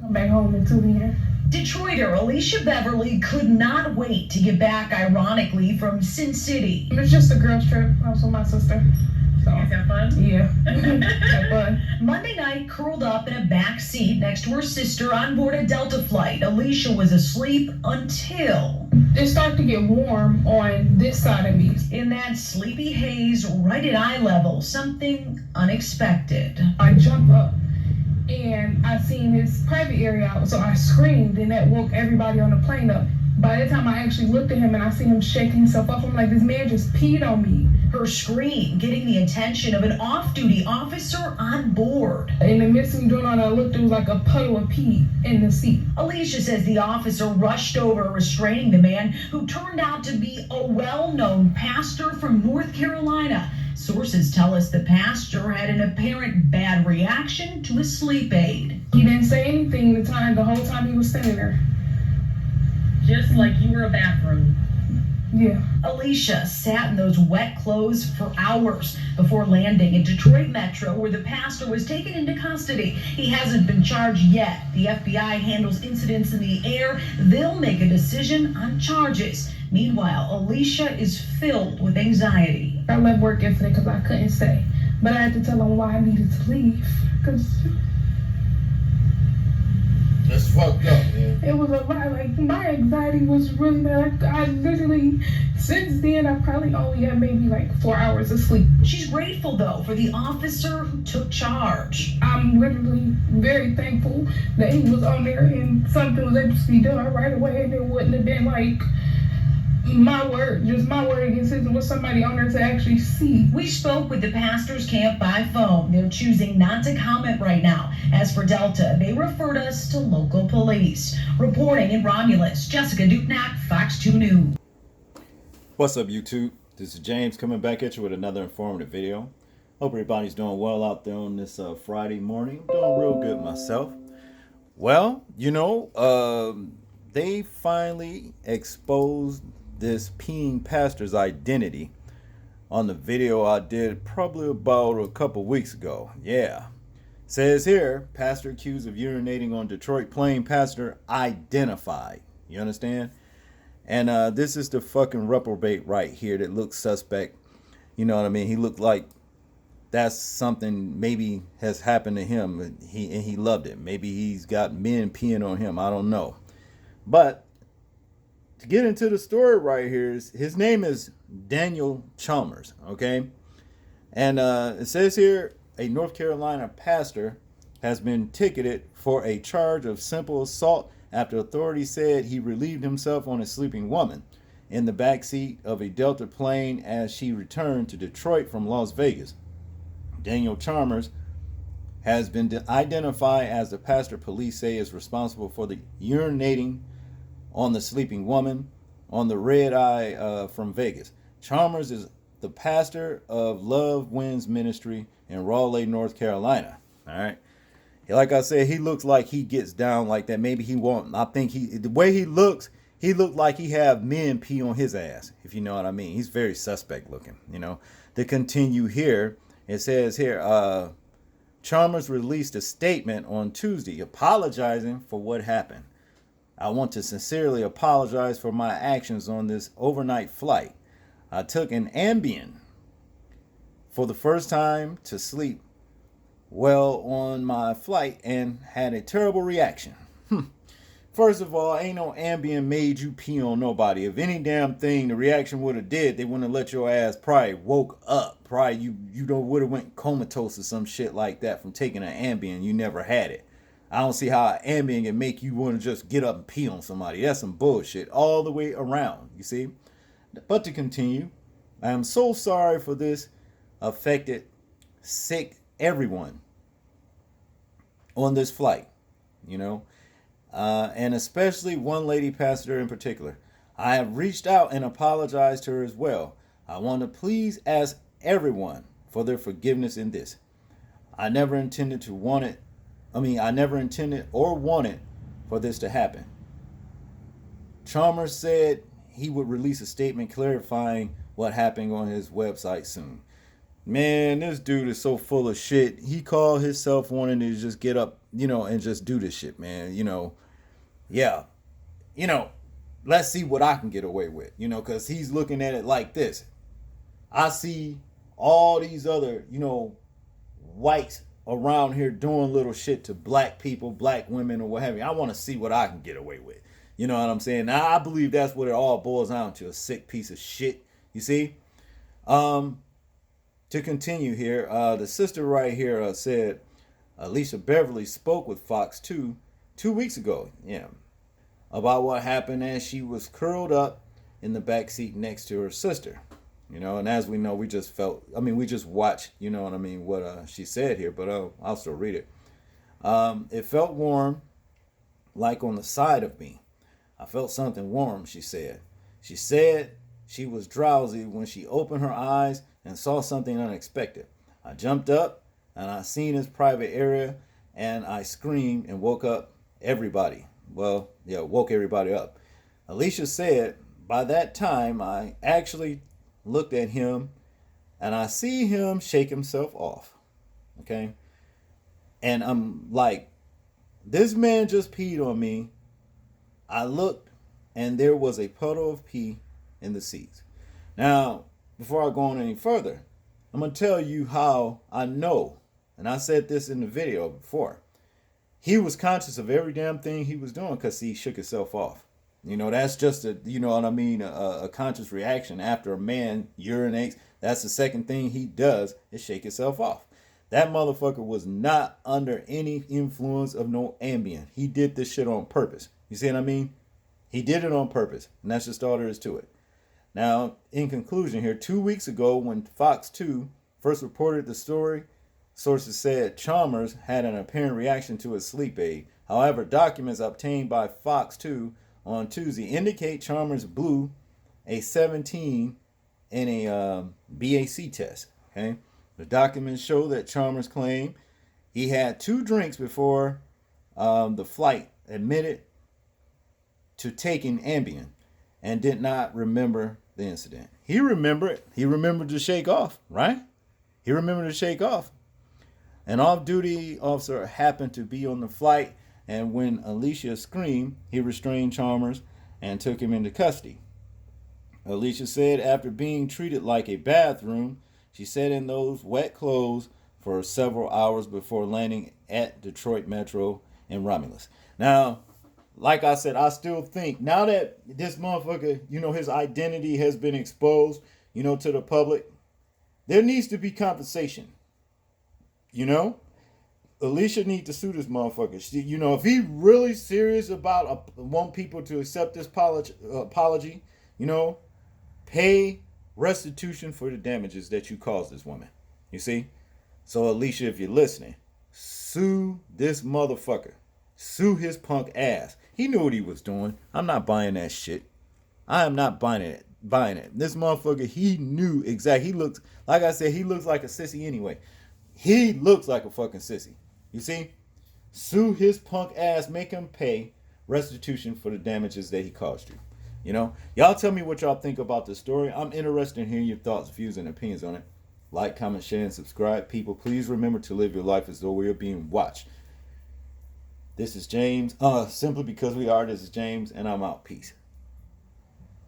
come back home until the end. Detroiter Alicia Beverly could not wait to get back, ironically, from Sin City. It's just a girls trip. Also my sister. So, you guys have fun? Yeah. Have fun. Monday night, curled up in a back seat next to her sister on board a Delta flight. Alicia was asleep until it started to get warm on this side of me. In that sleepy haze, right at eye level, something unexpected. I jumped up and I seen his private area out, so I screamed and that woke everybody on the plane up. By the time I actually looked at him and I see him shaking himself up, I'm like, this man just peed on me. Her scream getting the attention of an off-duty officer on board. In the midst of me doing all that, I looked, it was like a puddle of pee in the seat. Alicia says the officer rushed over, restraining the man, who turned out to be a well-known pastor from North Carolina. Sources tell us the pastor had an apparent bad reaction to a sleep aid. He didn't say anything the whole time he was standing there. Just like you were a bathroom. Yeah. Alicia sat in those wet clothes for hours before landing in Detroit Metro, where the pastor was taken into custody. He hasn't been charged yet. The FBI handles incidents in the air. They'll make a decision on charges. Meanwhile, Alicia is filled with anxiety. I left work yesterday because I couldn't stay, but I had to tell him why I needed to leave because that's fucked up, man. It was a lot. Like, my anxiety was really bad. I literally, since then, I probably only had maybe like 4 hours of sleep. She's grateful, though, for the officer who took charge. I'm literally very thankful that he was on there and something was able to be done right away, and it wouldn't have been like my word against his, with somebody on there to actually see. We spoke with the pastor's camp by phone. They're choosing not to comment right now. As for Delta, they referred us to local police. Reporting in Romulus, Jessica Dupnack, Fox 2 News. What's up, YouTube? This is James coming back at you with another informative video. Hope everybody's doing well out there on this Friday morning. Doing real good myself. Well, they finally exposed this peeing pastor's identity on the video I did probably about a couple weeks ago. Yeah. Says here, pastor accused of urinating on Detroit plane, pastor identified. You understand? And this is the fucking reprobate right here that looks suspect. You know what I mean? He looked like that's something maybe has happened to him and he loved it. Maybe he's got men peeing on him. I don't know. But to get into the story right here, his name is Daniel Chalmers, okay? And it says here, a North Carolina pastor has been ticketed for a charge of simple assault after authorities said he relieved himself on a sleeping woman in the backseat of a Delta plane as she returned to Detroit from Las Vegas. Daniel Chalmers has been identified as the pastor police say is responsible for the urinating on the sleeping woman on the red eye from Vegas. Chalmers is the pastor of Love Wins Ministry in Raleigh, North Carolina. All right. Like I said, he looks like he gets down like that. Maybe he won't. I think the way he looked like he have men pee on his ass, if you know what I mean. He's very suspect looking, To continue here, it says here, Chalmers released a statement on Tuesday apologizing for what happened. I want to sincerely apologize for my actions on this overnight flight. I took an Ambien for the first time to sleep well on my flight and had a terrible reaction. First of all, ain't no Ambien made you pee on nobody. If any damn thing the reaction would have did, they wouldn't have let your ass probably woke up. Probably you would have went comatose or some shit like that from taking an Ambien. You never had it. I don't see how an Ambien can make you want to just get up and pee on somebody. That's some bullshit all the way around, you see? But to continue, I am so sorry for this affected, sick everyone on this flight, and especially one lady pastor in particular. I have reached out and apologized to her as well. I want to please ask everyone for their forgiveness in this. I never intended or wanted for this to happen. Chalmers said he would release a statement clarifying what happened on his website soon. Man, this dude is so full of shit. He called himself wanting to just get up, and just do this shit, man. Yeah, you know, let's see what I can get away with, because he's looking at it like this. I see all these other, whites around here doing little shit to black people, black women, or what have you. I want to see what I can get away with. You know what I'm saying? Now, I believe that's what it all boils down to, a sick piece of shit. You see? To continue here, the sister right here said Alicia Beverly spoke with Fox 2 weeks ago. Yeah. About what happened as she was curled up in the back seat next to her sister. And as we know, we just watched, what she said here, but I'll still read it. It felt warm, like on the side of me. I felt something warm, she said. She said she was drowsy when she opened her eyes and saw something unexpected. I jumped up and I seen his private area and I screamed and woke up everybody. Woke everybody up. Alicia said, by that time, I actually looked at him and I see him shake himself off. Okay? And I'm like, this man just peed on me. I looked and there was a puddle of pee in the seats. Now, before I go on any further, I'm going to tell you how I know, and I said this in the video before, he was conscious of every damn thing he was doing because he shook himself off. That's just a conscious reaction after a man urinates. That's the second thing he does is shake himself off. That motherfucker was not under any influence of no Ambien. He did this shit on purpose. You see what I mean? He did it on purpose, and that's just all there is to it. Now, in conclusion here, 2 weeks ago when Fox 2 first reported the story, sources said Chalmers had an apparent reaction to his sleep aid. However, documents obtained by Fox 2 on Tuesday indicate Chalmers blew a 17 in a BAC test. Okay, the documents show that Chalmers claimed he had 2 drinks before the flight, admitted to taking Ambien, and did not remember the incident. He remembered. He remembered to shake off, right? He remembered to shake off. An off-duty officer happened to be on the flight, and when Alicia screamed, he restrained Chalmers and took him into custody. Alicia said after being treated like a bathroom, she sat in those wet clothes for several hours before landing at Detroit Metro in Romulus. Now, like I said, I still think now that this motherfucker, his identity has been exposed, to the public, there needs to be compensation. Alicia needs to sue this motherfucker. If he really serious about want people to accept this apology, pay restitution for the damages that you caused this woman. You see? So Alicia, if you're listening, sue this motherfucker. Sue his punk ass. He knew what he was doing. I'm not buying that shit. I am not buying it. This motherfucker, he knew exactly. He looks, like I said, he looks like a sissy anyway. He looks like a fucking sissy. You see? Sue his punk ass. Make him pay restitution for the damages that he caused you. Y'all tell me what y'all think about this story. I'm interested in hearing your thoughts, views, and opinions on it. Like, comment, share, and subscribe. People, please remember to live your life as though we are being watched. This is James. Simply because we are, this is James, and I'm out. Peace.